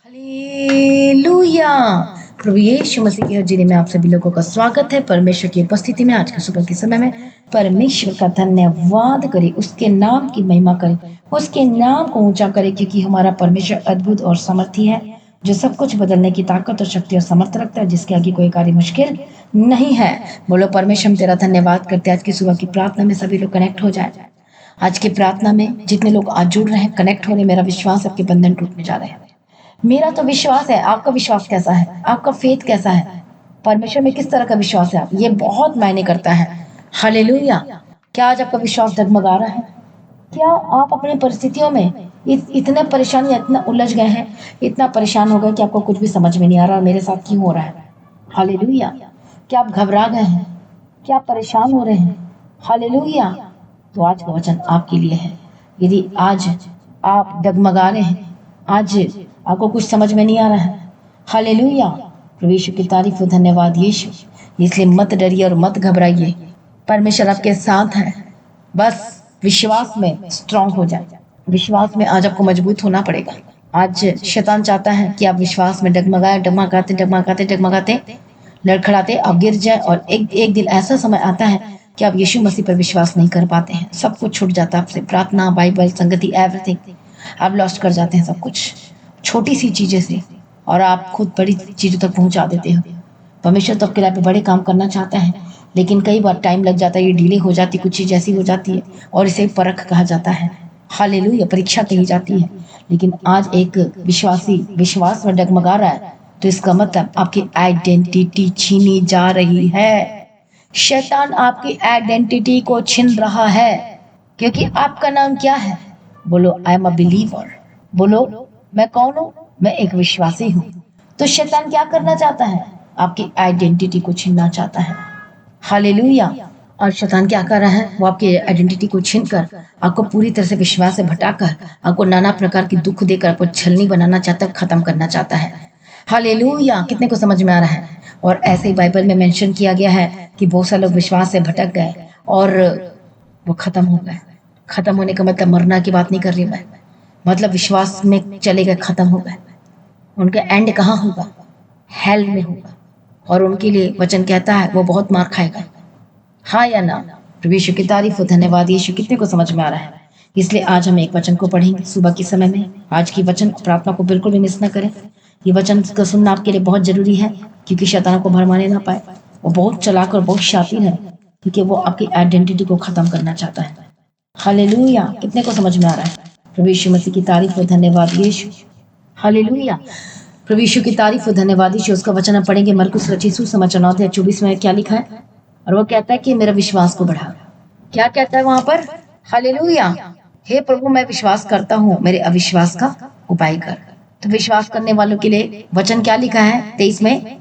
Hallelujah. प्रभु यीशु मसीह के हजीरे में आप सभी लोगों का स्वागत है। परमेश्वर की उपस्थिति में आज के सुबह के समय में परमेश्वर का धन्यवाद करें, उसके नाम की महिमा करें, उसके नाम को ऊंचा करें, क्योंकि हमारा परमेश्वर अद्भुत और समर्थी है, जो सब कुछ बदलने की ताकत और शक्ति और समर्थ रखता है, जिसके आगे कोई कार्य मुश्किल नहीं है। बोलो परमेश्वर, हम तेरा धन्यवाद करते हैं। आज की सुबह की प्रार्थना में सभी लोग कनेक्ट हो जाए। आज की प्रार्थना में जितने लोग आज जुड़ रहे हैं, कनेक्ट हो रहे, मेरा विश्वास आपके बंधन टूटने जा रहे हैं। मेरा तो विश्वास है। आपका विश्वास कैसा है? आपका फेथ कैसा है? परमेश्वर में किस तरह का विश्वास है आप? ये बहुत मायने करता है। हालेलुया। क्या आज आपका विश्वास डगमगा रहा है? क्या आप अपनी परिस्थितियों में इतने परेशान या इतना उलझ गए हैं, इतना परेशान हो गए कि आपको कुछ भी समझ में नहीं आ रहा मेरे साथ क्यों हो रहा है? हालेलुया। क्या आप घबरा गए हैं? क्या आप परेशान हो रहे हैं? हालेलुया। तो आज का वचन आपके लिए है। यदि आज आप डगमगा रहे हैं, आज आपको कुछ समझ में नहीं आ रहा है, हालेलुया, प्रभु यीशु की तारीफ और धन्यवाद यीशु। इसलिए मत डरिए और मत घबराइए, परमेश्वर आपके साथ है। बस विश्वास में स्ट्रांग हो जाए। विश्वास में आज आपको मजबूत होना पड़ेगा। आज शैतान चाहता है कि आप विश्वास में डगमगाए, डगमगाते डगमगाते डगमगाते लड़खड़ाते आप गिर जाए, और एक दिन ऐसा समय आता है कि आप यीशु मसीह पर विश्वास नहीं कर पाते हैं। सब कुछ छूट जाता है आपसे, प्रार्थना, बाइबल, संगति, एवरीथिंग आप लॉस्ट कर जाते हैं। सब कुछ छोटी सी चीजें से, और आप खुद बड़ी चीजों तक पहुंचा देते हो। परमेश्वर तो आपके लाइफ पे बड़े काम करना चाहता है, लेकिन कई बार टाइम लग जाता है, ये डिले हो जाती, कुछ चीज ऐसी हो जाती है, और इसे परख कहा जाता है। हालेलुया, परीक्षा कही जाती है। लेकिन आज एक विश्वासी विश्वास में डगमगा रहा है, तो इसका मतलब आपकी आइडेंटिटी छीनी जा रही है। शैतान आपकी आइडेंटिटी को छीन रहा है, क्योंकि आपका नाम क्या है? बोलो, आई एम अ बिलीवर। बोलो, मैं कौन हूं? मैं एक विश्वासी हूं। तो शैतान क्या करना चाहता है? आपकी आइडेंटिटी को छीनना चाहता है। हालेलुया। और शैतान क्या कर रहा है? वो आपकी आइडेंटिटी को छीनकर आपको पूरी तरह से विश्वास से भटाकर आपको नाना प्रकार की दुख देकर आपको छलनी बनाना चाहता है, खत्म करना चाहता है। हालेलुया। कितने को समझ में आ रहा है? और ऐसे ही बाइबल में मेंशन किया गया है कि बहुत सारे लोग विश्वास से भटक गए और वो खत्म हो गए। खत्म होने का मतलब मरना की बात नहीं कर रही मैं, मतलब विश्वास में चले गए, खत्म हो गए। उनका एंड कहाँ होगा? हेल में होगा। और उनके लिए वचन कहता है वो बहुत मार खाएगा। हाँ या ना? प्रभु यीशु की तारीफ हो, धन्यवाद यीशु। कितने को समझ में आ रहा है? इसलिए आज हम एक वचन को पढ़ेंगे सुबह के समय में। आज की वचन प्रार्थना को बिल्कुल भी मिस ना करें। ये वचन का सुनना आपके लिए बहुत जरूरी है, क्योंकि शैतान को भरमाने ना पाए। वो बहुत चालाक और बहुत शातिर है, क्योंकि वो आपकी आइडेंटिटी को खत्म करना चाहता है। हालेलुया। कितने को समझ में आ रहा है? प्रभु यीशु मसीह की तारीफ और धन्यवाद यीशु। हालेलुया। प्रभु यीशु की तारीफ और धन्यवाद यीशु। उसका वचन हम पढ़ेंगे मरकुस रचित सुसमाचार 9:24 में क्या लिखा है? और वो कहता है कि मेरा विश्वास को बढ़ा। क्या कहता है वहां पर? हालेलुया। हे प्रभु, मैं विश्वास करता हूँ, मेरे अविश्वास का उपाय कर। तो विश्वास करने वालों के लिए वचन क्या लिखा है 23 में?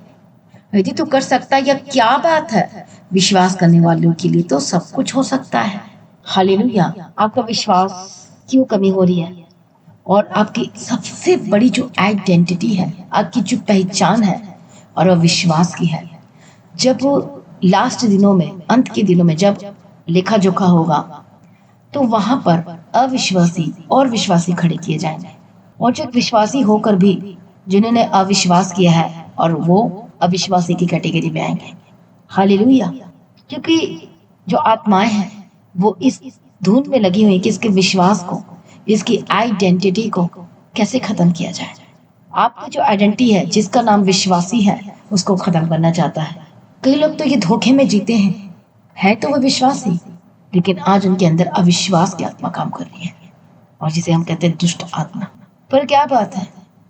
यदि तू कर सकता है, या क्या बात है? विश्वास करने वालों के लिए तो सब कुछ हो सकता है। हालेलुया। आपका विश्वास क्यों कमी हो रही है? और आपकी सबसे बड़ी जो आइडेंटिटी है, आपकी जो पहचान है, और वह विश्वास की है। जब लास्ट दिनों में, अंत के दिनों में जब लेखा जोखा होगा, तो वहां पर अविश्वासी और विश्वासी खड़े किए जाएंगे। और जो विश्वासी होकर भी जिन्होंने अविश्वास किया है, और वो अविश्वासी की कैटेगरी में आएंगे। हालेलुया। क्योंकि जो आत्माएं हैं वो इस धुन में लगी हुई कि इसके विश्वास को, इसकी आइडेंटिटी को कैसे खत्म किया जाए। आपकी जो आइडेंटिटी है, जिसका नाम विश्वासी है, उसको खत्म करना चाहता है। कई लोग तो ये धोखे में जीते हैं, है तो वो विश्वासी, लेकिन आज उनके अंदर अविश्वास की आत्मा काम कर रही है, और जिसे हम कहते हैं दुष्ट आत्मा। पर क्या बात है,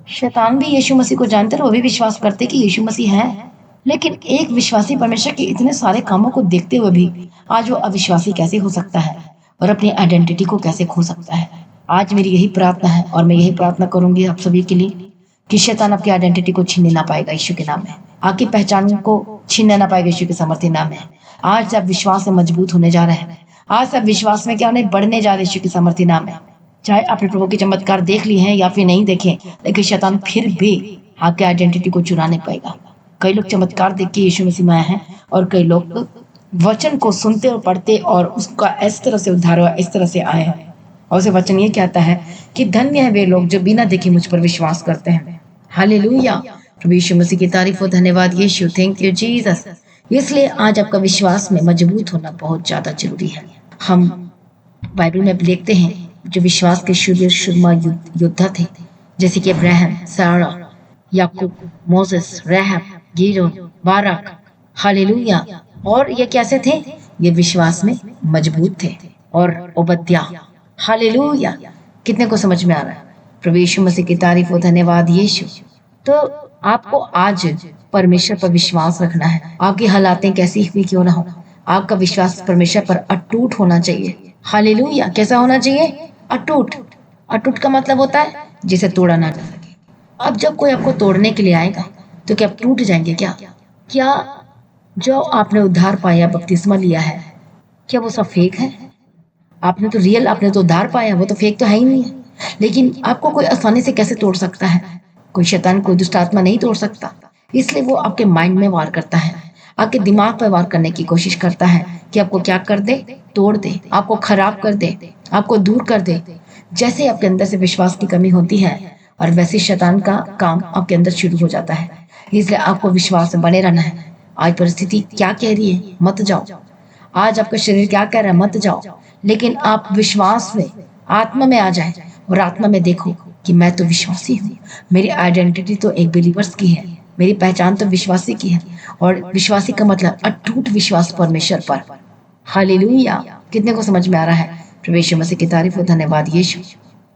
शैतान भी यीशु मसीह को जानते हैं, वो भी विश्वास करते कि यीशु मसीह है। लेकिन एक विश्वासी परमेश्वर के इतने सारे कामों को देखते हुए भी आज वो अविश्वासी कैसे हो सकता है, और अपनी आइडेंटिटी को कैसे खो सकता है? आज मेरी यही प्रार्थना है, और मैं यही प्रार्थना करूंगी आप सभी के लिए, कि शैतान आपकी आइडेंटिटी को छीनने ना पाएगा यीशु के नाम में। आपकी पहचान को छीनने ना पाएगा यीशु के सामर्थ्य नाम में। आज से आप विश्वास में मजबूत होने जा रहे हैं। आज से आप विश्वास में क्या होने, बढ़ने जा रहे यीशु के सामर्थ्य नाम में। चाहे आपने प्रभु के चमत्कार देख लिए हैं या फिर नहीं देखे, लेकिन शैतान फिर भी आपकी आइडेंटिटी को चुरा नहीं पाएगा। कई लोग चमत्कार देख के यीशु मसीह में आए हैं, और कई लोग वचन को सुनते और पढ़ते और उसका इस तरह से उद्धार हुआ, इस तरह से आए हैं। और उसे वचन ये कहता है कि धन्य है वे लोग जो बिना देखे मुझ पर विश्वास करते हैं। हालेलुया। प्रभु यीशु मसीह की तारीफ और धन्यवाद यीशु, थैंक यू जीसस। इसलिए आज आपका विश्वास में मजबूत होना बहुत ज्यादा जरूरी है। हम बाइबल में देखते हैं जो विश्वास के शूर शुरमा योद्धा थे, जैसे कि अब्राहम, सारा, याकूब, मोसेस, रहब, गिदोन, बाराक, हालेलुया। और ये कैसे थे? ये विश्वास में मजबूत थे। और ओबद्या, हालेलुया। कितने को समझ में आ रहा है? प्रभु यीशु मसीह की तारीफ और धन्यवाद यीशु। तो आपको आज परमेश्वर पर विश्वास रखना है। आपकी हालातें कैसी भी क्यों ना हो, आपका विश्वास परमेश्वर पर अटूट होना चाहिए। हालेलुया। कैसा होना चाहिए? अटूट। अटूट का मतलब होता है जिसे तोड़ा ना जा सके। अब जब कोई आपको तोड़ने के लिए आएगा तो क्या आप टूट जाएंगे? क्या जो आपने उद्धार पाया, बपतिस्मा लिया है, क्या वो सब फेक है? आपने तो उद्धार पाया, वो तो फेक तो है ही नहीं है। लेकिन आपको कोई आसानी से कैसे तोड़ सकता है? कोई शैतान, कोई दुष्ट आत्मा नहीं तोड़ सकता। इसलिए वो आपके माइंड में वार करता है, आपके दिमाग पर वार करने की कोशिश करता है कि आपको क्या कर दे? तोड़ दे, आपको खराब कर दे, आपको दूर कर दे। जैसे आपके अंदर से विश्वास की कमी होती है और वैसे शैतान का काम आपके अंदर शुरू हो जाता है। इसलिए आपको विश्वास में बने रहना है। आज परिस्थिति क्या कह रही है? मत जाओ। आज आपका शरीर क्या कह रहा है? मत जाओ। लेकिन आप विश्वास में, आत्मा में आ जाए और आत्मा में देखो कि मैं तो विश्वासी हूँ। मेरी आइडेंटिटी तो एक बिलीवर्स की है, मेरी पहचान तो विश्वासी की है। और विश्वासी का मतलब अटूट विश्वास परमेश्वर पर। हालेलुया। कितने को समझ में आ रहा है? प्रभु यीशु मसीह की तारीफ और धन्यवाद यीशु।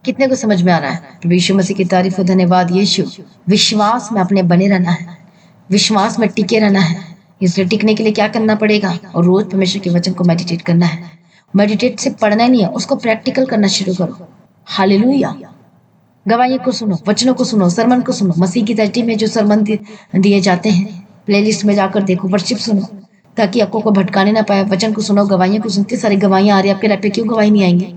कितने को समझ में आ रहा है? प्रभु यीशु मसीह की तारीफ और धन्यवाद यीशु। विश्वास में अपने बने रहना है, विश्वास में टिके रहना है। इसलिए टिकने के लिए क्या करना पड़ेगा? और रोज परमेश्वर के वचन को मेडिटेट करना है। मेडिटेट से पढ़ना नहीं है, उसको प्रैक्टिकल करना शुरू करो। हालेलुया। गवाही को सुनो, वचनों को सुनो, सरमन को सुनो। मसीह की धरती में जो सरमन दिए जाते हैं, प्लेलिस्ट में जाकर देखो, वर्शिप सुनो, ताकि आपको को भटकाने ना पाए। वचन को सुनो, गवाहियों को सुनते सारी गवाहियां आ रही है आपके लाइफ पे, क्यों गवाही नहीं आएंगी?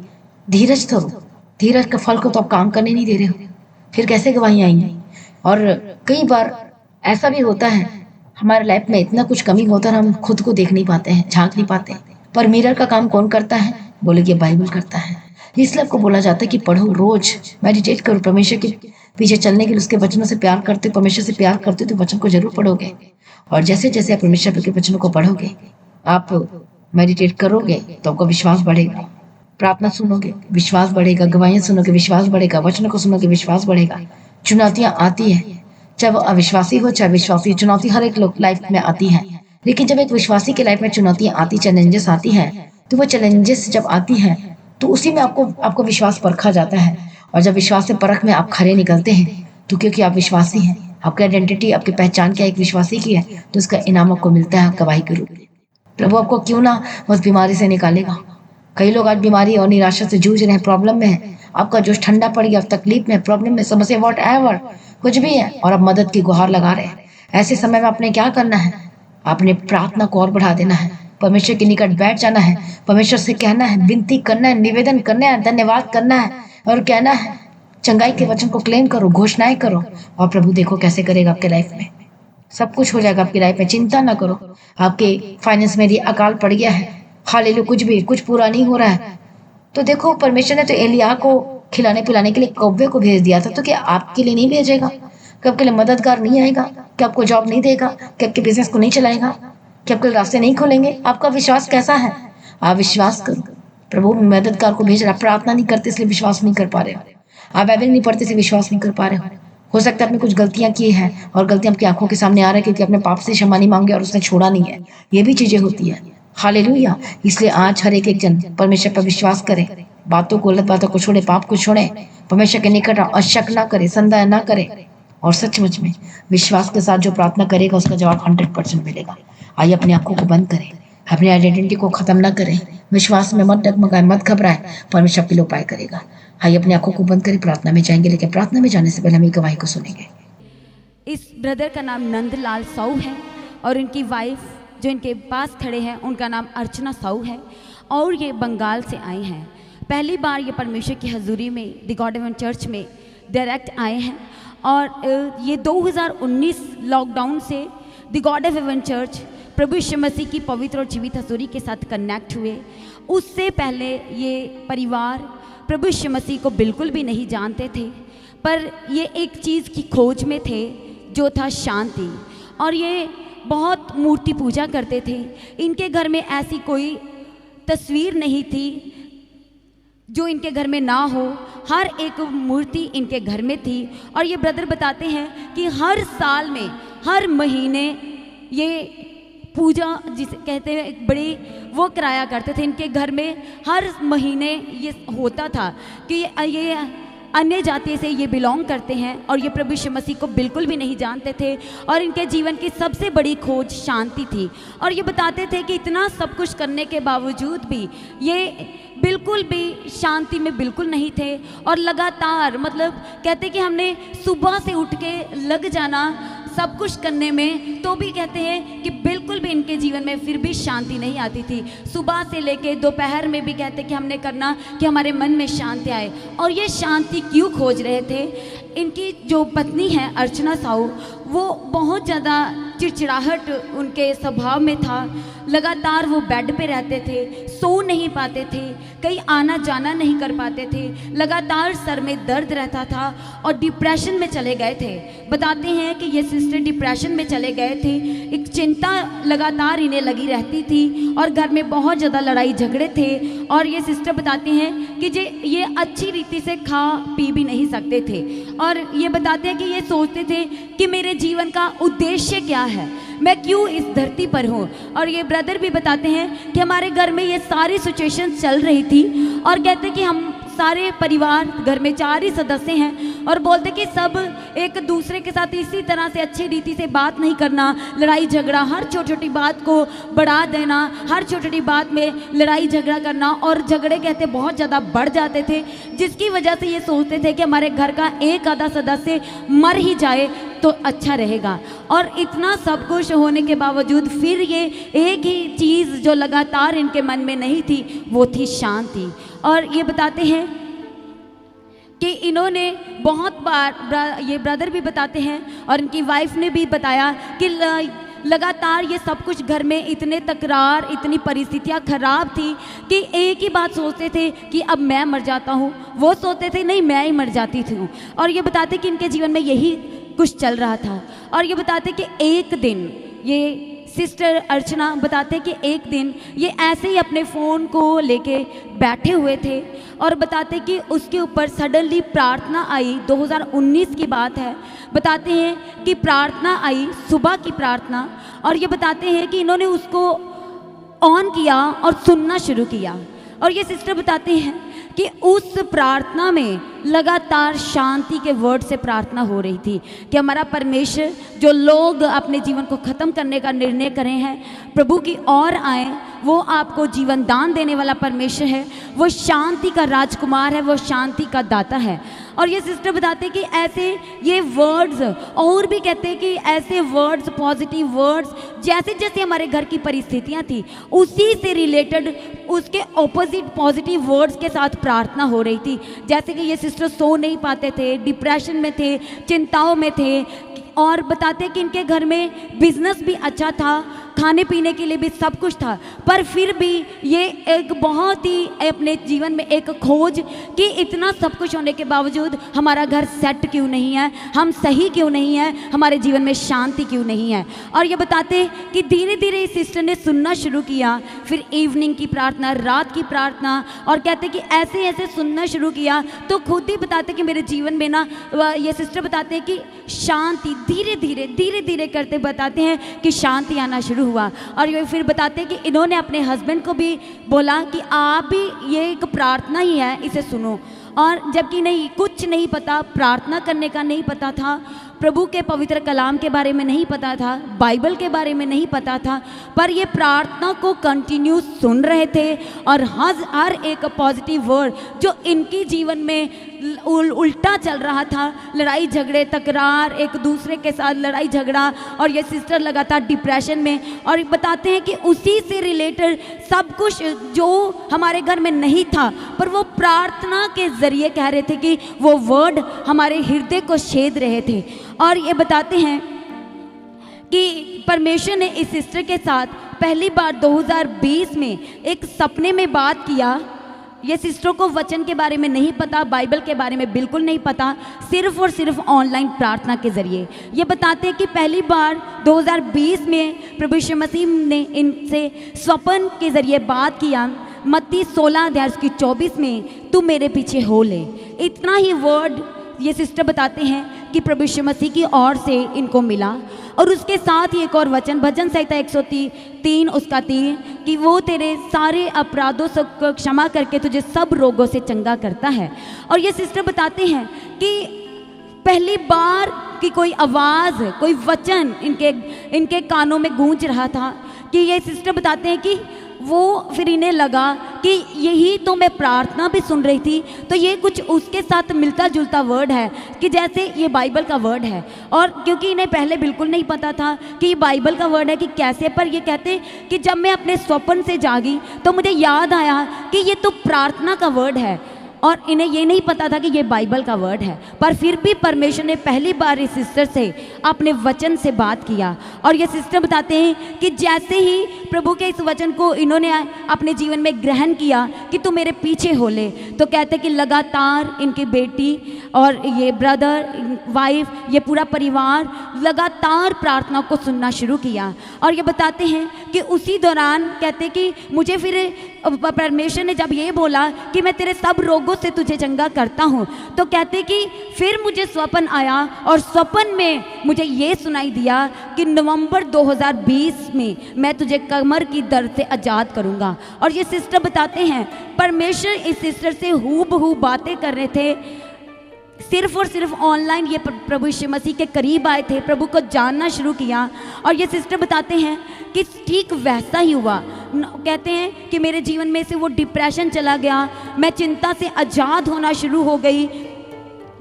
धीरज धरो। धीरज का फल को तो आप काम करने नहीं दे रहे हो, फिर कैसे गवाही आएंगी? और कई बार ऐसा भी होता है, हमारे लाइफ में इतना कुछ कमी होता है, हम खुद को देख नहीं पाते हैं, झांक नहीं पाते हैं। पर मिरर का काम कौन करता है? बोले कि बाइबल करता है। इसलिए आपको बोला जाता है कि पढ़ो, रोज मेडिटेट करो, परमेश्वर के पीछे चलने के लिए उसके वचनों से प्यार करते, परमेश्वर से प्यार करते तो वचन को जरूर पढ़ोगे। और जैसे जैसे आप परमेश्वर के वचनों को पढ़ोगे, आप मेडिटेट करोगे, तो आपका विश्वास बढ़ेगा। प्रार्थना सुनोगे, विश्वास बढ़ेगा। गवाहियां सुनोगे, विश्वास बढ़ेगा। वचनों को सुनोगे, विश्वास बढ़ेगा। चुनौतियां आती है, चाहे वो अविश्वासी हो चाहे विश्वासी, चुनौती हर एक लोग लाइफ में आती है। लेकिन जब एक विश्वासी की लाइफ में चुनौतियां आती, चैलेंजेस आती है, तो वो चैलेंजेस जब आती है तो उसी में आपको विश्वास परखा जाता है। और जब विश्वास से परख में आप खरे निकलते हैं, तो क्योंकि आप विश्वासी हैं, आपकी आइडेंटिटी, आपकी पहचान क्या एक विश्वासी की है, तो उसका इनाम आपको मिलता है गवाही के रूप में। प्रभु आपको क्यों ना उस बीमारी से निकालेगा। कई लोग आज बीमारी और निराशा से जूझ रहे हैं, प्रॉब्लम में है। आपका जोश ठंडा पड़ गया, तकलीफ में, प्रॉब्लम में, समस्या, वॉट एवर कुछ भी है, और आप मदद की गुहार लगा रहे हैं। ऐसे समय में आपने क्या करना है? आपने प्रार्थना को और बढ़ा देना है, परमेश्वर के निकट बैठ जाना है, परमेश्वर से कहना है, विनती करना है, निवेदन करना है, धन्यवाद करना है और कहना है। चंगाई के वचन को क्लेम करो, घोषणाएं करो, और प्रभु देखो कैसे करेगा आपके लाइफ में। सब कुछ हो जाएगा आपकी लाइफ में, चिंता ना करो। आपके फाइनेंस में यदि अकाल पड़ गया है, हालेलुया, कुछ पूरा नहीं हो रहा है, तो देखो परमेश्वर ने तो एलिया को खिलाने पिलाने के लिए कौवे को भेज दिया था, तो क्या आपके लिए नहीं भेजेगा? क्या आपके लिए मददगार नहीं आएगा? क्या आपको जॉब नहीं देगा? क्या आपके बिजनेस को नहीं चलाएगा? क्या आपके रास्ते नहीं खोलेंगे? आपका विश्वास कैसा है? आप विश्वास करो, प्रभु मददगार को भेज रहा। प्रार्थना नहीं करते इसलिए विश्वास नहीं कर पा रहे हो, आप बाइबल नहीं पढ़ते इसलिए विश्वास नहीं कर पा रहे हो सकता है आपने कुछ गलतियां की हैं और गलतियां आपकी आंखों के सामने आ रही है क्योंकि अपने पाप से क्षमा नहीं मांगे और उसने छोड़ा नहीं है। ये भी चीजें होती है। हालेलुया। इसलिए आज हर एक जन परमेश्वर पर विश्वास करे, बातों को, गलत बातों को छोड़े, पाप को छोड़े, परमेश्वर के निकट और शक ना करे, संदेह ना करे, और सचमुच में विश्वास के साथ जो प्रार्थना करेगा उसका जवाब 100% मिलेगा। आइए अपनी आंखों को बंद करें, अपनी आइडेंटिटी को खत्म ना करें, विश्वास में मत डगमगाए, मत घबराए, परमेश्वर के लिए उपाय करेगा। आइए अपनी आंखों को बंद करें, प्रार्थना में जाएंगे, लेकिन प्रार्थना में जाने से पहले हम एक गवाही को सुनेंगे। इस ब्रदर का नाम नंदलाल साहू है और इनकी वाइफ जो इनके पास खड़े हैं उनका नाम अर्चना साहू है और ये बंगाल से आए हैं। पहली बार ये परमेश्वर की हजूरी में द गॉड हेवन चर्च में डायरेक्ट आए हैं और ये 2019 लॉकडाउन से द गॉड हेवन चर्च प्रभु यीशु मसीह की पवित्र और जीवित हजूरी के साथ कनेक्ट हुए। उससे पहले ये परिवार प्रभु यीशु मसीह को बिल्कुल भी नहीं जानते थे, पर ये एक चीज़ की खोज में थे जो था शांति। और ये बहुत मूर्ति पूजा करते थे। इनके घर में ऐसी कोई तस्वीर नहीं थी जो इनके घर में ना हो, हर एक मूर्ति इनके घर में थी। और ये ब्रदर बताते हैं कि हर साल में हर महीने ये पूजा जिसे कहते हैं एक बड़ी वो कराया करते थे। इनके घर में हर महीने ये होता था कि ये अन्य जाति से ये बिलोंग करते हैं और ये प्रभु यीशु मसीह को बिल्कुल भी नहीं जानते थे और इनके जीवन की सबसे बड़ी खोज शांति थी। और ये बताते थे कि इतना सब कुछ करने के बावजूद भी ये बिल्कुल भी शांति में बिल्कुल नहीं थे और लगातार मतलब कहते कि हमने सुबह से उठ के लग जाना सब कुछ करने में, तो भी कहते हैं कि बिल्कुल भी इनके जीवन में फिर भी शांति नहीं आती थी। सुबह से लेके दोपहर में भी कहते कि हमने करना कि हमारे मन में शांति आए। और ये शांति क्यों खोज रहे थे? इनकी जो पत्नी है अर्चना साहू, वो बहुत ज़्यादा चिड़चिड़ाहट उनके स्वभाव में था। लगातार वो बेड पे रहते थे, सो नहीं पाते थे, कहीं आना जाना नहीं कर पाते थे, लगातार सर में दर्द रहता था और डिप्रेशन में चले गए थे। बताते हैं कि ये सिस्टर डिप्रेशन में चले गए थे, एक चिंता लगातार इन्हें लगी रहती थी और घर में बहुत ज़्यादा लड़ाई झगड़े थे। और ये सिस्टर बताती हैं कि ये अच्छी रीति से खा पी भी नहीं सकते थे और ये बताते हैं कि ये सोचते थे कि मेरे जीवन का उद्देश्य क्या है, मैं क्यों इस धरती पर हूँ। और ये ब्रदर भी बताते हैं कि हमारे घर में ये सारी सिचुएशन चल रही थी और कहते कि हम सारे परिवार घर में 4 ही सदस्य हैं और बोलते कि सब एक दूसरे के साथ इसी तरह से अच्छी रीति से बात नहीं करना, लड़ाई झगड़ा, हर छोटी छोटी बात को बढ़ा देना, हर छोटी छोटी बात में लड़ाई झगड़ा करना और झगड़े कहते बहुत ज़्यादा बढ़ जाते थे, जिसकी वजह से ये सोचते थे कि हमारे घर का एक आधा सदस्य मर ही जाए तो अच्छा रहेगा। और इतना सब कुछ होने के बावजूद फिर ये एक ही चीज़ जो लगातार इनके मन में नहीं थी वो थी शांति। और ये बताते हैं कि इन्होंने बहुत बार, ये ब्रदर भी बताते हैं और इनकी वाइफ ने भी बताया कि लगातार ये सब कुछ घर में इतने तकरार, इतनी परिस्थितियाँ खराब थी कि एक ही बात सोचते थे कि अब मैं मर जाता हूँ, वो सोचते थे नहीं मैं ही मर जाती थी। और ये बताते कि इनके जीवन में यही कुछ चल रहा था। और ये बताते कि एक दिन ये सिस्टर अर्चना बताते कि एक दिन ये ऐसे ही अपने फ़ोन को लेके बैठे हुए थे और बताते कि उसके ऊपर सडनली प्रार्थना आई। 2019 की बात है। बताते हैं कि प्रार्थना आई, सुबह की प्रार्थना, और ये बताते हैं कि इन्होंने उसको ऑन किया और सुनना शुरू किया। और ये सिस्टर बताते हैं कि उस प्रार्थना में लगातार शांति के वर्ड से प्रार्थना हो रही थी कि हमारा परमेश्वर, जो लोग अपने जीवन को ख़त्म करने का निर्णय करे हैं, प्रभु की ओर आए, वो आपको जीवन दान देने वाला परमेश्वर है, वो शांति का राजकुमार है, वो शांति का दाता है। और ये सिस्टर बताते हैं कि ऐसे ये वर्ड्स, और भी कहते हैं कि ऐसे वर्ड्स, पॉजिटिव वर्ड्स, जैसे जैसे हमारे घर की परिस्थितियाँ थी उसी से रिलेटेड उसके ऑपोजिट पॉजिटिव वर्ड्स के साथ प्रार्थना हो रही थी। जैसे कि ये सिस्टर सो नहीं पाते थे, डिप्रेशन में थे, चिंताओं में थे। और बताते कि इनके घर में बिजनेस भी अच्छा था, खाने पीने के लिए भी सब कुछ था, पर फिर भी ये एक बहुत ही अपने जीवन में एक खोज कि इतना सब कुछ होने के बावजूद हमारा घर सेट क्यों नहीं है, हम सही क्यों नहीं है, हमारे जीवन में शांति क्यों नहीं है। और ये बताते कि धीरे धीरे इस सिस्टर ने सुनना शुरू किया, फिर इवनिंग की प्रार्थना, रात की प्रार्थना, और कहते कि ऐसे ऐसे सुनना शुरू किया तो खुद ही बताते कि मेरे जीवन में ना, ये सिस्टर बताते हैं कि शांति धीरे धीरे करते बताते हैं कि शांति आना शुरू हुआ। और ये फिर बताते हैं कि इन्होंने अपने हस्बैंड को भी बोला कि आप भी ये एक प्रार्थना ही है, इसे सुनो। और जबकि नहीं, कुछ नहीं पता, प्रार्थना करने का नहीं पता था, प्रभु के पवित्र कलाम के बारे में नहीं पता था, बाइबल के बारे में नहीं पता था, पर ये प्रार्थना को कंटिन्यू सुन रहे थे और हर एक पॉजिटिव वर्ड जो इनके जीवन में उल्टा चल रहा था, लड़ाई झगड़े, तकरार, एक दूसरे के साथ लड़ाई झगड़ा, और ये सिस्टर लगातार डिप्रेशन में। और बताते हैं कि उसी से रिलेटेड सब कुछ जो हमारे घर में नहीं था, पर वो प्रार्थना के ज़रिए कह रहे थे कि वो वर्ड हमारे हृदय को छेद रहे थे। और ये बताते हैं कि परमेश्वर ने इस सिस्टर के साथ पहली बार 2020 में एक सपने में बात किया ये सिस्टर को वचन के बारे में नहीं पता, बाइबल के बारे में बिल्कुल नहीं पता, सिर्फ और सिर्फ ऑनलाइन प्रार्थना के ज़रिए। ये बताते हैं कि पहली बार 2020 में प्रभु यीशु मसीह ने इनसे स्वप्न के ज़रिए बात किया। मत्ती 16 अध्याय उसकी 24 में तू मेरे पीछे हो ले। इतना ही वर्ड ये सिस्टर बताते हैं कि प्रभु यीशु मसीह की ओर से इनको मिला। और उसके साथ ही एक और वचन, भजन संहिता 103 उसका 3, कि वो तेरे सारे अपराधों से क्षमा करके तुझे सब रोगों से चंगा करता है। और ये सिस्टर बताते हैं कि पहली बार कि कोई आवाज़, कोई वचन इनके कानों में गूंज रहा था, कि ये सिस्टर बताते हैं कि वो फिर इन्हें लगा कि यही तो मैं प्रार्थना भी सुन रही थी, तो ये कुछ उसके साथ मिलता जुलता वर्ड है कि जैसे ये बाइबल का वर्ड है। और क्योंकि इन्हें पहले बिल्कुल नहीं पता था कि ये बाइबल का वर्ड है कि कैसे, पर ये कहते कि जब मैं अपने स्वप्न से जागी तो मुझे याद आया कि ये तो प्रार्थना का वर्ड है। और इन्हें ये नहीं पता था कि ये बाइबल का वर्ड है, पर फिर भी परमेश्वर ने पहली बार इस सिस्टर से अपने वचन से बात किया। और ये सिस्टर बताते हैं कि जैसे ही प्रभु के इस वचन को इन्होंने अपने जीवन में ग्रहण किया कि तू मेरे पीछे हो ले, तो कहते कि लगातार इनकी बेटी और ये ब्रदर, वाइफ, ये पूरा परिवार लगातार प्रार्थना को सुनना शुरू किया। और ये बताते हैं कि उसी दौरान कहते कि मुझे फिर परमेश्वर ने जब ये बोला कि मैं तेरे सब रोगों से तुझे चंगा करता हूँ, तो कहते कि फिर मुझे स्वप्न आया और स्वप्न में मुझे ये सुनाई दिया कि नवंबर 2020 में मैं तुझे कमर की दर्द से आज़ाद करूँगा। और ये सिस्टर बताते हैं परमेश्वर इस सिस्टर से हूबहू बातें कर रहे थे, सिर्फ और सिर्फ ऑनलाइन ये प्रभु यीशु मसीह के करीब आए थे, प्रभु को जानना शुरू किया। और ये सिस्टर बताते हैं कि ठीक वैसा ही हुआ। कहते हैं कि मेरे जीवन में से वो डिप्रेशन चला गया, मैं चिंता से आज़ाद होना शुरू हो गई।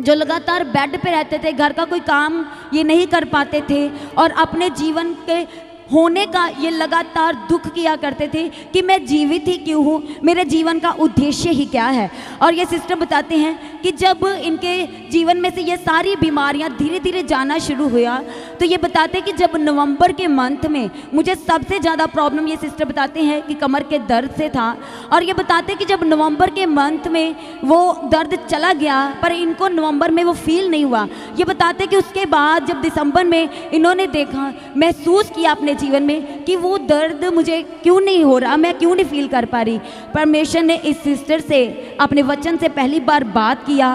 जो लगातार बेड पे रहते थे, घर का कोई काम ये नहीं कर पाते थे और अपने जीवन के होने का ये लगातार दुख किया करते थे कि मैं जीवित ही क्यों हूँ, मेरे जीवन का उद्देश्य ही क्या है। और ये सिस्टर बताते हैं कि जब इनके जीवन में से ये सारी बीमारियाँ धीरे धीरे जाना शुरू हुआ, तो ये बताते हैं कि जब नवंबर के मंथ में मुझे सबसे ज़्यादा प्रॉब्लम, ये सिस्टर बताते हैं कि कमर के दर्द से था। और ये बताते हैं कि जब नवंबर के मंथ में वो दर्द चला गया, पर इनको नवंबर में वो फील नहीं हुआ। ये बताते हैं कि उसके बाद जब दिसंबर में इन्होंने देखा, महसूस किया अपने जीवन में कि वो दर्द मुझे क्यों नहीं हो रहा, मैं क्यों नहीं फील कर पा रही। परमेश्वर ने इस सिस्टर से अपने वचन से पहली बार बात किया।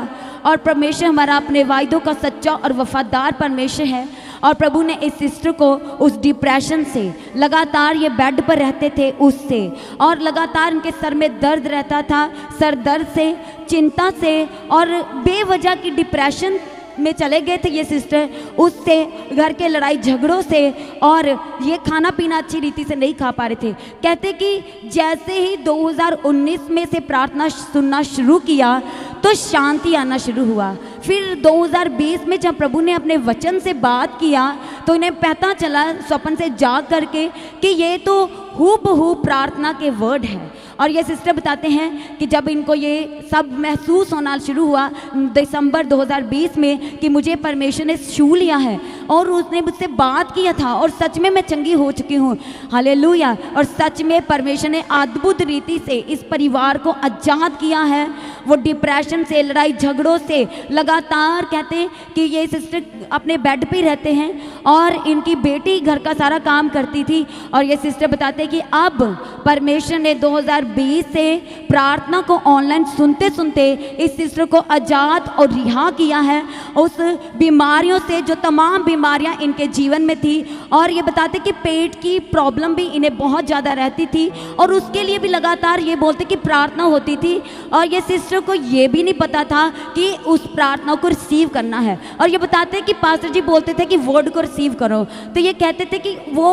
और परमेश्वर हमारा अपने वायदों का सच्चा और वफादार परमेश्वर है। और प्रभु ने इस सिस्टर को उस डिप्रेशन से, लगातार ये बेड पर रहते थे उससे, और लगातार इनके सर में दर्द रहता था, सर दर्द से, चिंता से और बेवजह की डिप्रेशन में चले गए थे ये सिस्टर, उससे, घर के लड़ाई झगड़ों से, और ये खाना पीना अच्छी रीति से नहीं खा पा रहे थे। कहते कि जैसे ही 2019 में से प्रार्थना सुनना शुरू किया तो शांति आना शुरू हुआ। फिर 2020 में जब प्रभु ने अपने वचन से बात किया तो इन्हें पता चला स्वप्न से जाग करके कि ये तो हूबहू प्रार्थना के वर्ड है। और ये सिस्टर बताते हैं कि जब इनको ये सब महसूस होना शुरू हुआ दिसंबर 2020 में कि मुझे परमेश्वर ने छू लिया है और उसने मुझसे बात किया था और सच में मैं चंगी हो चुकी हूँ, हालेलुया। और सच में परमेश्वर ने अद्भुत रीति से इस परिवार को आज़ाद किया है। वो डिप्रेशन से, लड़ाई झगड़ों से, लगातार कहते हैं कि ये सिस्टर अपने बेड पे रहते हैं और इनकी बेटी घर का सारा काम करती थी। और ये सिस्टर बताते हैं कि अब परमेश्वर ने 2020 से प्रार्थना को ऑनलाइन सुनते सुनते इस सिस्टर को आज़ाद और रिहा किया है उस बीमारियों से, जो तमाम बीमारियां इनके जीवन में थी। और ये बताते कि पेट की प्रॉब्लम भी इन्हें बहुत ज़्यादा रहती थी और उसके लिए भी लगातार ये बोलते कि प्रार्थना होती थी। और ये सिस्टर को ये भी नहीं पता था कि उस प्रार्थना को रिसीव करना है। और ये बताते कि पास्टर जी बोलते थे कि वर्ड को रिसीव करो, तो ये कहते थे कि वो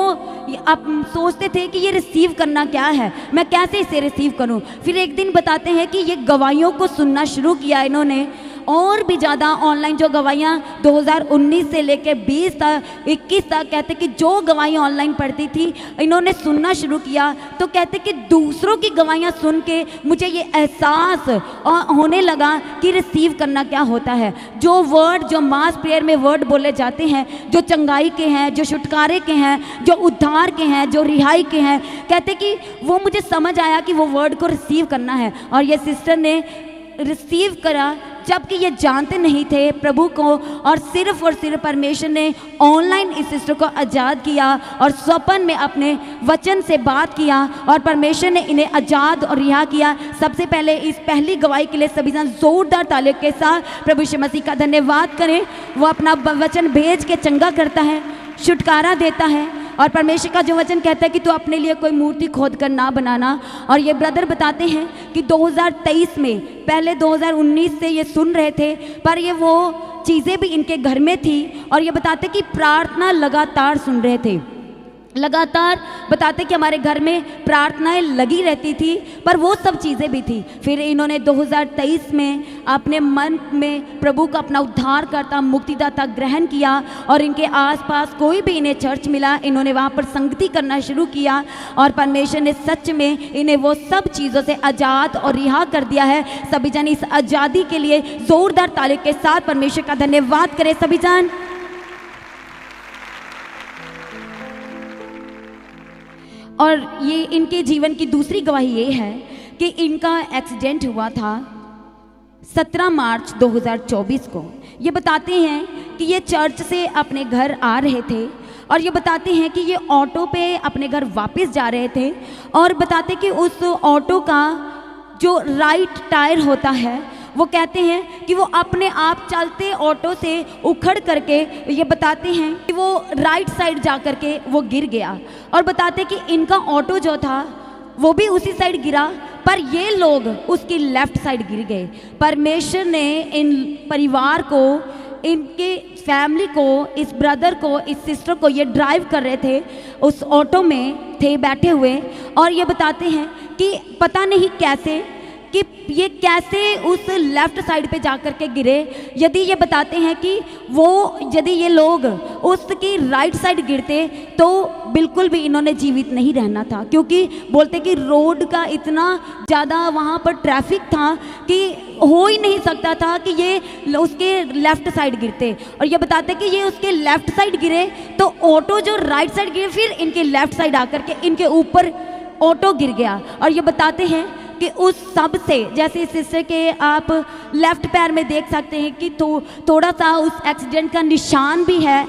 अब सोचते थे कि ये रिसीव करना क्या है, मैं कैसे इसे रिसीव करूं। फिर एक दिन बताते हैं कि ये गवाहियों को सुनना शुरू किया इन्होंने और भी ज़्यादा ऑनलाइन जो गवाहियाँ 2019 से लेकर 20 तक 21 तक कहते कि जो गवाहियाँ ऑनलाइन पढ़ती थी इन्होंने सुनना शुरू किया, तो कहते कि दूसरों की गवाहियाँ सुन के मुझे ये एहसास होने लगा कि रिसीव करना क्या होता है। जो वर्ड, जो मास प्रेयर में वर्ड बोले जाते हैं, जो चंगाई के हैं, जो छुटकारे के हैं, जो उद्धार के हैं, जो रिहाई के हैं, कहते कि वो मुझे समझ आया कि वो वर्ड को रिसीव करना है। और ये सिस्टर ने रिसीव करा जबकि ये जानते नहीं थे प्रभु को, और सिर्फ परमेश्वर ने ऑनलाइन इस सिस्टर को आज़ाद किया और स्वप्न में अपने वचन से बात किया और परमेश्वर ने इन्हें आज़ाद और रिहा किया। सबसे पहले इस पहली गवाही के लिए सभी जन जोरदार तालियों के साथ प्रभु यीशु मसीह का धन्यवाद करें। वो अपना वचन भेज के चंगा करता है, छुटकारा देता है, और परमेश्वर का जो वचन कहता है कि तू अपने लिए कोई मूर्ति खोद कर ना बनाना। और ये ब्रदर बताते हैं कि 2023 में, पहले 2019 से ये सुन रहे थे, पर ये वो चीज़ें भी इनके घर में थी, और ये बताते कि प्रार्थना लगातार सुन रहे थे, लगातार बताते कि हमारे घर में प्रार्थनाएं लगी रहती थी, पर वो सब चीज़ें भी थी। फिर इन्होंने 2023 में अपने मन में प्रभु का अपना उद्धारकर्ता, मुक्तिदाता ग्रहण किया, और इनके आसपास कोई भी इन्हें चर्च मिला, इन्होंने वहाँ पर संगति करना शुरू किया, और परमेश्वर ने सच में इन्हें वो सब चीज़ों से आज़ाद और रिहा कर दिया है। सभी जन इस आज़ादी के लिए जोरदार तालियों के साथ परमेश्वर का धन्यवाद करें सभी जन। और ये इनके जीवन की दूसरी गवाही ये है कि इनका एक्सीडेंट हुआ था 17 मार्च 2024 को। ये बताते हैं कि ये चर्च से अपने घर आ रहे थे, और ये बताते हैं कि ये ऑटो पे अपने घर वापस जा रहे थे, और बताते कि उस ऑटो का जो राइट टायर होता है वो कहते हैं कि वो अपने आप चलते ऑटो से उखड़ करके, ये बताते हैं कि वो राइट साइड जा करके वो गिर गया, और बताते कि इनका ऑटो जो था वो भी उसी साइड गिरा, पर ये लोग उसकी लेफ्ट साइड गिर गए। परमेश्वर ने इन परिवार को, इनके फैमिली को, इस ब्रदर को, इस सिस्टर को, ये ड्राइव कर रहे थे, उस ऑटो में थे बैठे हुए, और ये बताते हैं कि पता नहीं कैसे कि ये कैसे उस लेफ़्ट साइड पे जा कर के गिरे। यदि ये बताते हैं कि यदि ये लोग उसकी राइट साइड गिरते तो बिल्कुल भी इन्होंने जीवित नहीं रहना था, क्योंकि बोलते कि रोड का इतना ज़्यादा वहाँ पर ट्रैफिक था कि हो ही नहीं सकता था कि ये उसके लेफ़्ट साइड गिरते। और ये बताते कि ये उसके लेफ़्ट साइड गिरे तो ऑटो जो राइट साइड गिरे, फिर इनके लेफ़्ट साइड आकर के इनके ऊपर ऑटो गिर गया। और ये बताते हैं कि उस सब से, जैसे इस हिस्से के आप लेफ्ट पैर में देख सकते हैं कि थोड़ा सा उस एक्सीडेंट का निशान भी है।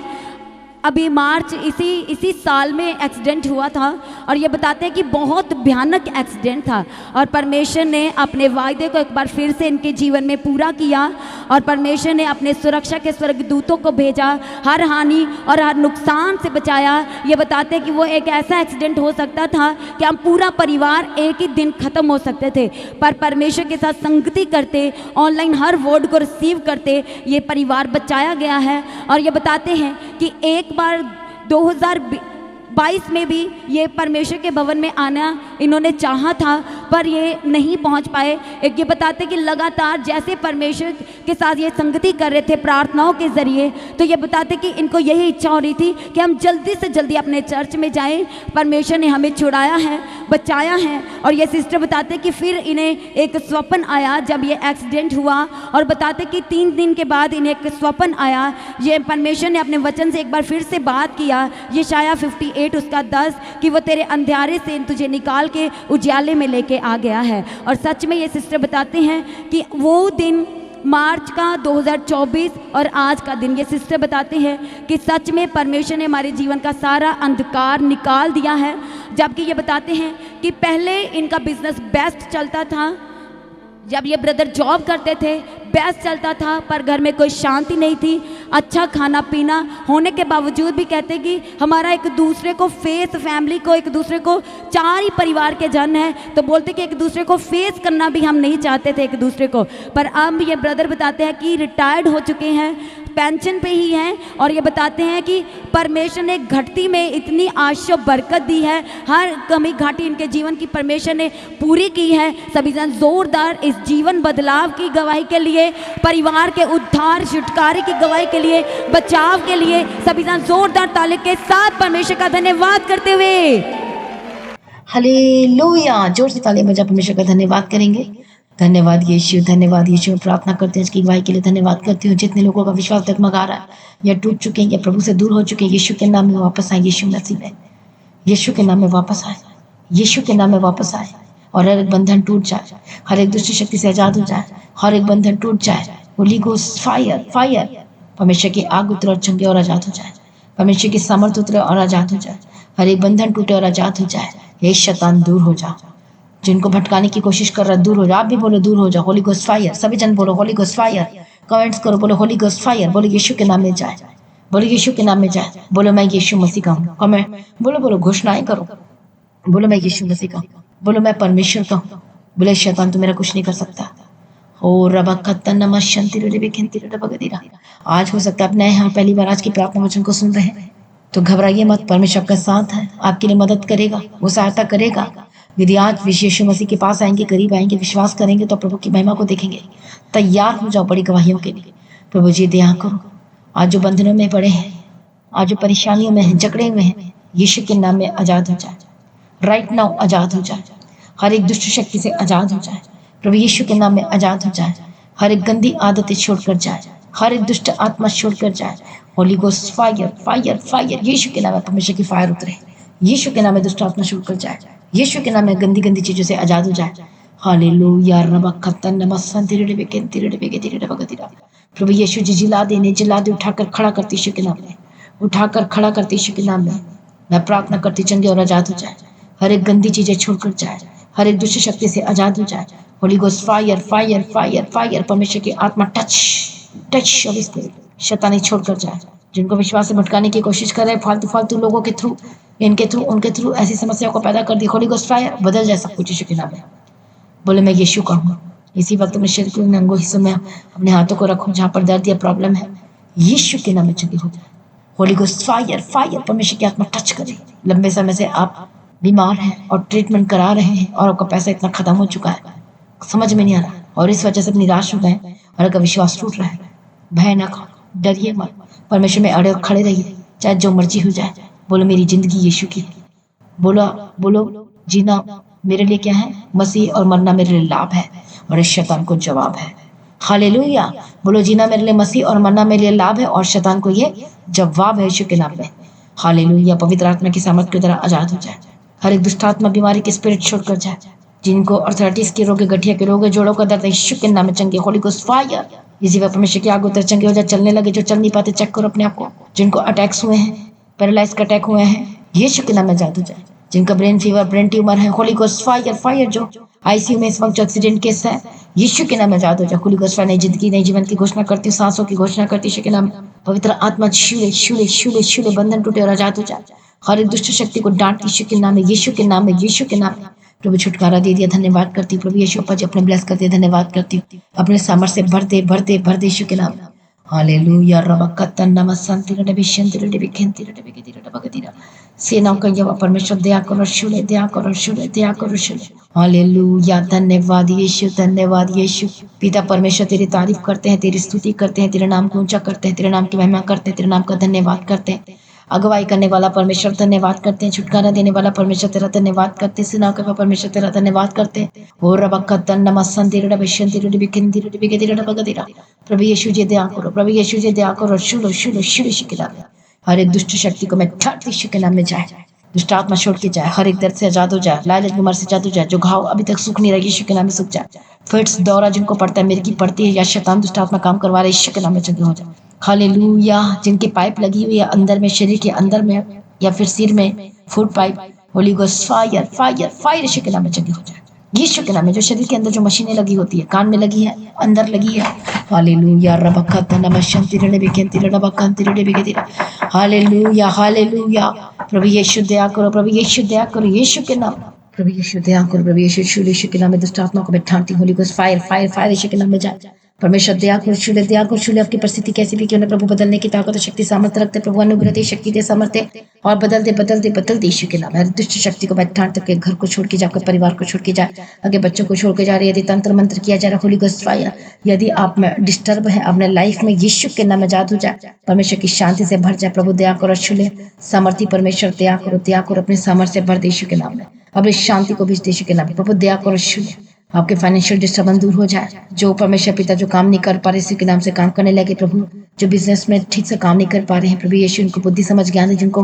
अभी मार्च इसी साल में एक्सीडेंट हुआ था, और ये बताते हैं कि बहुत भयानक एक्सीडेंट था, और परमेश्वर ने अपने वायदे को एक बार फिर से इनके जीवन में पूरा किया, और परमेश्वर ने अपने सुरक्षा के स्वर्गदूतों को भेजा, हर हानि और हर नुकसान से बचाया। ये बताते हैं कि वो एक ऐसा एक्सीडेंट हो सकता था कि हम पूरा परिवार एक ही दिन ख़त्म हो सकते थे, पर परमेश्वर के साथ संगति करते, ऑनलाइन हर वर्ड को रिसीव करते, ये परिवार बचाया गया है। और ये बताते हैं कि एक बार 2022 में भी ये परमेश्वर के भवन में आना इन्होंने चाहा था, पर ये नहीं पहुंच पाए। एक ये बताते कि लगातार जैसे परमेश्वर के साथ ये संगति कर रहे थे प्रार्थनाओं के ज़रिए, तो ये बताते कि इनको यही इच्छा हो रही थी कि हम जल्दी से जल्दी अपने चर्च में जाएं। परमेश्वर ने हमें छुड़ाया है, बचाया है। और ये सिस्टर बताते कि फिर इन्हें एक स्वप्न आया जब ये एक्सीडेंट हुआ, और बताते कि 3 दिन के बाद इन्हें एक स्वप्न आया। ये परमेश्वर ने अपने वचन से एक बार फिर से बात किया, यशायाह 58 उसका 10, कि वो तेरे अंधेरे से तुझे निकाल के उजाले में लेके आ गया है। और सच में ये सिस्टर बताते हैं कि वो दिन मार्च का 2024 और आज का दिन, ये सिस्टर बताते हैं कि सच में परमेश्वर ने हमारे जीवन का सारा अंधकार निकाल दिया है। जबकि ये बताते हैं कि पहले इनका बिजनेस बेस्ट चलता था, जब ये ब्रदर जॉब करते थे बेस्ट चलता था, पर घर में कोई शांति नहीं थी। अच्छा खाना पीना होने के बावजूद भी कहते कि हमारा एक दूसरे को फेस, फैमिली को, एक दूसरे को, 4 ही परिवार के जन हैं, तो बोलते कि एक दूसरे को फेस करना भी हम नहीं चाहते थे एक दूसरे को। पर अब ये ब्रदर बताते हैं कि रिटायर्ड हो चुके हैं, पेंशन पे ही हैं, और ये बताते हैं कि परमेश्वर ने घटती में इतनी आशीष बरकत दी है, हर कमी घाटी इनके जीवन की परमेश्वर ने पूरी की है। सभी जन जोरदार इस जीवन बदलाव की गवाही के लिए लिए, परिवार के उद्धार, छुटकारे की गवाही के लिए, बचाव के लिए सभी जन जोरदार ताली के साथ परमेश्वर का धन्यवाद करते हुए हालेलुया, जोर से ताली बजा परमेश्वर का धन्यवाद करेंगे। धन्यवाद यीशु, धन्यवाद यीशु। प्रार्थना करते हैं इसकी गवाही के लिए धन्यवाद करती हूँ। जितने लोगों का विश्वास डगमगा रहा है या टूट चुके हैं या प्रभु से दूर हो चुके हैं, यीशु के नाम में वापस आए। यीशु मसीह में, यीशु के नाम में वापस आए, यीशु के नाम में वापस आए और हर एक बंधन टूट जाए, हर एक दुष्ट शक्ति से आजाद हो जाए, हर एक बंधन टूट जाए। Holy ghost fire, fire. परमेश्वर की आग उतरे और चंगे और आजाद हो जाए, परमेश्वर की सामर्थ उतरे और आजाद हो जाए, हर एक बंधन टूटे और आजाद हो जाए। हे शैतान दूर हो जा, जिनको भटकाने की कोशिश कर रहा है दूर हो जा। आप भी बोलो दूर हो जा। होली गोस्ट फायर, सभी जन बोलो होली गोस्ट फायर। कमेंट्स करो, बोलो होली गोस्ट फायर। बोलो यीशु के नाम में जाए, बोलो यीशु के नाम में जाए। बोलो मैं यीशु मसीह का हूँ। कमेंट बोलो, बोलो घोषणाएं करो, बोलो मैं यीशु मसीह का हूँ, बोलो मैं परमेश्वर का हूँ। बोले शैतान तू मेरा कुछ नहीं कर सकता। हो रबा खत्ता नमा शंति रे बेखेंति रे बगदीरा। आज हो सकता है आप नए यहाँ पहली बार आज की प्रार्थना वचन को सुन रहे हैं, तो घबराइए मत। परमेश्वर आपका साथ है, आपके लिए मदद करेगा, वो सहायता करेगा। यदि आज यीशु मसीह के पास आएंगे, करीब आएंगे, विश्वास करेंगे तो प्रभु की महिमा को देखेंगे। तैयार हो जाओ बड़ी गवाहियों के लिए। प्रभु जी दया करो, आज जो बंधनों में पड़े हैं, आज जो परेशानियों में हैं, जकड़े हुए हैं, यीशु के नाम में आजाद हो जाए। राइट नाउ आजाद हो जाए, हर एक दुष्ट शक्ति से आजाद हो जाए। प्रभु यीशु के नाम में आजाद हो जाए, हर एक गंदी आदतें छोड़कर जाए, हर एक दुष्ट आत्मा छोड़कर जाए। Holy ghost fire, fire, fire. यीशु के नाम में परमेश्वर की फायर उतरे, यीशु के नाम में दुष्ट आत्मा छोड़कर जाए, यीशु के नाम में गंदी गंदी चीजों से आजाद हो जाए। हालेलुया रबा खत्तन नमस्सन तिरे बेकेन तिरे बेके तिरे बगतिरा। प्रभु यीशु जी जिला दे उठाकर खड़ा करती यीशु के नाम में, उठाकर खड़ा करती यीशु के नाम में। मैं प्रार्थना करती चंगे और आजाद हो जाए, हर एक गंदी चीजें छोड़कर जाए, हर एक दुष्ट शक्ति से आजाद हो जाए। Holy ghost fire, fire, fire, fire. परमेश्वर की आत्मा टच, टच ऑफ स्पिरिट शैतानी छोड़कर जाए। जिनको विश्वास से भटकाने की कोशिश कर रहे हैं फालतू फालतू लोगों के थ्रू, इनके थ्रू, उनके थ्रू ऐसी समस्याओं को पैदा कर दी। होली गोस्ट फायर, बदल जाए सब कुछ यीशु के नाम में। बोले मैं यीशु का हूँ। इसी वक्त में शरीर के अंगों हिस्सों में अपने हाथों को रखूं जहाँ पर दर्द या प्रॉब्लम है, यीशु के नाम में चंगी हो जाए। Holy ghost fire, fire. परमेश्वर की आत्मा टच करे। लंबे समय से आप बीमार हैं और ट्रीटमेंट करा रहे हैं और आपका पैसा इतना खत्म हो चुका है, समझ में नहीं आ रहा, और इस वजह से निराश हो गए और आपका विश्वास टूट रहा है। भय न खाओ, डरिए मत, परमेश्वर में अड़े खड़े रहिए, चाहे जो मर्जी हो जाए। बोलो मेरी जिंदगी यीशु की, बोलो बोलो जीना मेरे लिए क्या है, मसीह, और मरना मेरे लिए लाभ है और इस शैतान को जवाब है। हालेलुया। बोलो जीना मेरे लिए मसीह और मरना मेरे लिए लाभ है और शैतान को ये जवाब है यीशु के नाम में। हालेलुया। पवित्र आत्मा की सामर्थ की तरह आजाद हो जाए, हर एक दुष्टात्मा बीमारी की स्पिरिट छोड़कर जाए। जिनको अर्थराइटिस के रोग, गठिया के रोग, जोड़ों का दर्द, यीशु के नाम में चंगे। Holi ghost fire. इसी वक्त परमेश्वर की आग उतर चंगे हो जाए, चलने लगे। जो चल नहीं पाते चेक करो अपने आप को। जिनको अटैक्स हुए हैं, पैरालाइज का अटैक हुए हैं, यीशु के नाम में आजाद हो जाए। जिनका ब्रेन फीवर, ब्रेन ट्यूमर है, होली गोस्ट फायर, फायर। जो आईसीयू में इस वक्त जो एक्सीडेंट केस है, यीशु के नाम में आजाद हो जाए। Holy ghost fire. नई जिंदगी, नई जीवन की घोषणा करती हूँ, सांसों की घोषणा करती हूं, यीशु के नाम। पवित्र आत्मा शूले शूले शूले शूले बंधन टूटे और आजाद हो जाए। हर एक दुष्ट शक्ति को डांट यीशु के नाम में, यीशु के नाम में, यीशु के नाम में। प्रभु छुटकारा दे दिया, धन्यवाद करती हूँ। प्रभु यीशु अप्पा जी अपने ब्लेस करते, धन्यवाद करती हूँ। अपने सामर्थ्य से भरते भरते भरते यीशु के नाम। हालेलुया रबा कत्तन नमस्संति रे बिशंति रे बिखेंति रे बिगति रे बगतिरा। सेनाओं का यहोवा परमेश्वर दया करो, शूले दया करो, शूले दया करो, शूले। हालेलुया। धन्यवाद यीशु, धन्यवाद यीशु। पिता परमेश्वर तेरी तारीफ करते हैं, तेरी स्तुति करते हैं, तेरे नाम को ऊंचा करते हैं, तेरे नाम की महिमा करते हैं, तेरे नाम का धन्यवाद करते हैं। अगुवाई करने वाला परमेश्वर धन्यवाद करते हैं, छुटकारा देने वाला परमेश्वर तेरा धन्यवाद करते हैं, सेनाओं का परमेश्वर तेरा धन्यवाद करते हैं। ओ रबक्कतन नमस्संति रे बिशंति रे बिखेंति रे बिगति रे बगतिरा। प्रभु यीशु जी दया करो, प्रभु यीशु जी दया करो, शूलो शूलो शूलो यीशु के नाम में। हर एक दुष्ट शक्ति को मैं ठाट यीशु के नाम में जाए, दुष्ट आत्मा छोड़ के जाए, हर एक दर्द से आजाद हो जाए, लालच बीमार से आजाद हो जाए। जो घाव अभी तक सूख नहीं रहा, यीशु के नाम में सूख जाए। फिट्स, दौरा जिनको पड़ता है, मिर्गी पड़ती है, या शैतान दुष्ट आत्मा काम करवा रहा है, यीशु के नाम में चंगे हो जाए। हालेलुया। जिनकी पाइप लगी हुई है अंदर में, शरीर के अंदर में या फिर सिर में, food pipe, holy ghost fire, fire, fire. यीशु के नाम में चंगे हो जाए, यीशु के नाम में। जो शरीर के अंदर जो मशीनें लगी होती है, कान में लगी है, अंदर लगी है, हालेलुया रबक्कत नमस्संति रे बिखेंति रे बक्कंति रे बिगति। Hallelujah, hallelujah. प्रभु यीशु दया करो, प्रभु यीशु दया करो, यीशु के नाम। प्रभु यीशु दया करो, प्रभु यीशु, यीशु के नाम में दुष्ट आत्मा को मैं ठानती हूँ। Holy ghost fire, fire, fire. यीशु के नाम में जाए, परमेश्वर दया को छू ले। आपकी परिस्थिति कैसी भी क्यों ना प्रभु बदलने की ताकत और शक्ति सामर्थ्य रखते। प्रभु अनुग्रह दे, शक्ति दे, सामर्थ्य और बदल दे यीशु के नाम। हर दुष्ट शक्ति को बैठान तक के घर को छोड़ के जाए, आपके परिवार को छोड़ के जाए, आगे बच्चों को छोड़ के जा रही है। यदि तंत्र मंत्र किया जा रहा है, होली गोस्ट फायर, यदि आप में डिस्टर्ब है अपने लाइफ में, यीशु के नाम में आजाद हो जाए। परमेश्वर की शांति से भर जाए। प्रभु दया करो, छू ले। सामर्थ्य परमेश्वर दया करो, अपने सामर्थ्य से भर दे यीशु के नाम में। अपनी शांति को भेज दे यीशु के नाम में। प्रभु दया करो, छू ले। आपके फाइनेंशियल डिस्टर्बेंस दूर हो जाए। जो परमेश्वर पिता जो काम नहीं कर पा रहे, इसी के नाम से काम करने लगे। प्रभु जो बिजनेस में ठीक से काम नहीं कर पा रहे हैं, प्रभु यीशु उनको बुद्धि समझ ज्ञान है। जिनको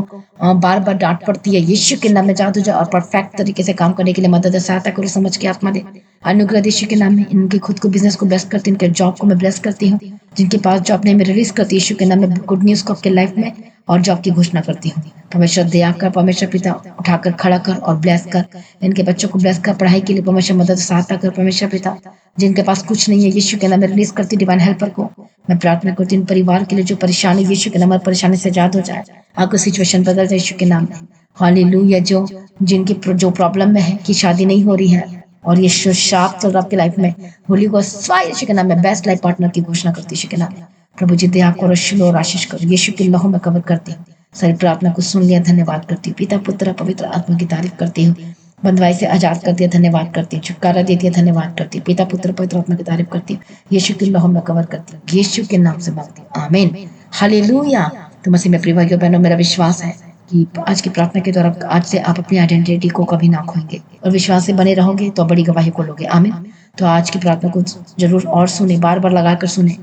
बार बार डांट पड़ती है, यीशु के नाम में जादू जाओ और परफेक्ट तरीके से काम करने के लिए मदद सहायता करो। समझ के आत्मा दे, अनुग्रह यीशु के नाम में। इनके खुद को बिजनेस को ब्लेस करती हूँ, इनके जॉब को मैं ब्लेस करती हूँ। जिनके पास जॉब नहीं, मैं रिलीज करती हूँ यीशु के नाम में गुड न्यूज को आपके लाइफ में और जॉब की घोषणा करती हूँ। परमेश्वर दया कर, परमेश्वर पिता उठाकर खड़ा कर और ब्लेस कर। इनके बच्चों को ब्लेस कर, पढ़ाई के लिए परमेश्वर मदद सहायता कर। परमेश्वर पिता जिनके पास कुछ नहीं है, यीशु के नाम में रिलीज करती डिवाइन हेल्पर को। मैं प्रार्थना करती हूँ परिवार के लिए जो परेशानी, यीशु के नाम में परेशानी से आजाद हो जाए। आपको सिचुएशन बदल जाए यीशु के नाम में। हालेलुया। जो जिनकी जो प्रॉब्लम में है कि शादी नहीं हो रही है और ये शाप चल रहा आपकी लाइफ में, होली गोस्ट फायर यीशु के नाम में बेस्ट लाइफ पार्टनर की घोषणा करती यीशु के नाम में। प्रभु जी दया करो, शिलो और आशीष करो। यीशु के लहू में कवर करती हूँ। सारी प्रार्थना को सुन लिया, धन्यवाद करती हूँ। पिता पुत्र पवित्र आत्मा की तारीफ करती हूँ। बंधुआई से आजाद कर दिया, धन्यवाद करती हूँ। छुटकारा दे दिया, धन्यवाद करती हूँ। पिता पुत्र पवित्र आत्मा की तारीफ करती हूँ। यीशु के लहू में कवर करती हूँ। यीशु के नाम से मांगती हूँ, आमीन। हालेलुया। तो मसीह में प्रिय भाइयों बहनों, मेरा विश्वास है कि आज की प्रार्थना के द्वारा आज से आप अपनी आइडेंटिटी को कभी ना खोएंगे और विश्वास से बने रहोगे तो बड़ी गवाही को लोगे, आमीन। तो आज की प्रार्थना को जरूर और सुने, बार बार लगा कर सुने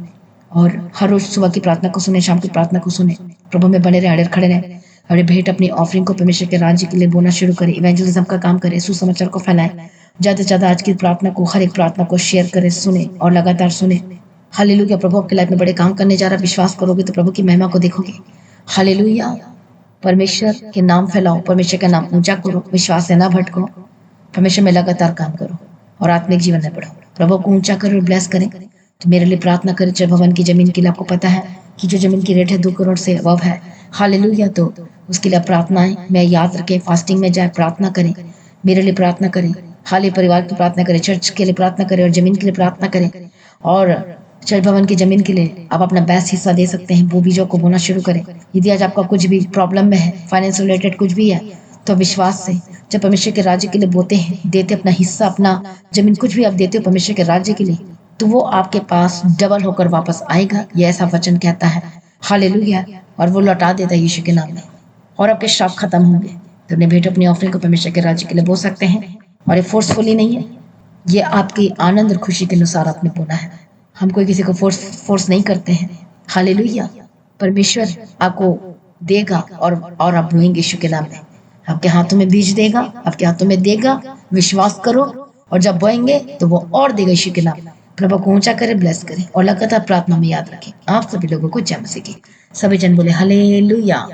और हर रोज सुबह की प्रार्थना को सुने, शाम की प्रार्थना को सुने। प्रभु में बने रहे, अड़े खड़े रहे। अपने भेंट अपनी ऑफरिंग को परमेश्वर के राज्य के लिए बोना शुरू करें। इवेंजलिज्म का काम करें, सुसमाचार को फैलाएं। ज्यादा से ज्यादा आज की प्रार्थना को, हर एक प्रार्थना को शेयर करें, सुने और लगातार सुने। हालेलुया। प्रभु आपकी लाइफ में बड़े काम करने जा रहा है। विश्वास करोगे तो प्रभु की महिमा को देखोगे। हालेलुया। परमेश्वर के नाम फैलाओ, परमेश्वर का नाम ऊंचा करो, विश्वास से ना भटको। परमेश्वर में लगातार काम करो और आत्मिक जीवन में बढ़ो। प्रभु को ऊंचा करो और ब्लेस करें। तो मेरे लिए प्रार्थना करें। जय भवन की जमीन के लिए आपको पता है कि जो जमीन की रेट है 2 करोड़ से अबव है। हालेलुया। तो उसके लिए प्रार्थनाएं मैं याद रखें, फास्टिंग में जाए, प्रार्थना करें, मेरे लिए प्रार्थना करें, हाल परिवार की प्रार्थना करें, चर्च के लिए प्रार्थना करें और जमीन के लिए प्रार्थना करें। और चर्च भवन की जमीन के लिए आप अपना बेस्ट हिस्सा दे सकते हैं। वो बीजों को बोना शुरू करें। यदि आज आपका कुछ भी प्रॉब्लम में है, फाइनेंस रिलेटेड कुछ भी है, तो विश्वास से जब परमेश्वर के राज्य के लिए बोते हैं, देते अपना हिस्सा, अपना जमीन, कुछ भी आप देते हो परमेश्वर के राज्य के लिए, तो वो आपके पास डबल होकर वापस आएगा। ये ऐसा वचन कहता है। हालेलुया। और वो लौटा देता है यीशु के नाम में और आपके श्राप खत्म होंगे। तो अपने भेंट अपनी ऑफरिंग को परमेश्वर के राज्य के लिए बो सकते हैं। और ये फोर्सफुली नहीं है, ये आपकी आनंद और खुशी के अनुसार आपने बोना है। हम कोई किसी को फोर्स नहीं करते हैं। हालेलुया। परमेश्वर आपको देगा और आप बोएंगे यीशु के नाम में। आपके हाथों में बीज देगा, आपके हाथों में देगा। विश्वास करो और जब बोएंगे तो वो और देगा यीशु के नाम में। प्रभु को ऊंचा करे, ब्लेस करे और लगातार प्रार्थना में याद रखें। आप सभी लोगों को जय मसीह की। सभी जन बोले हालेलुया।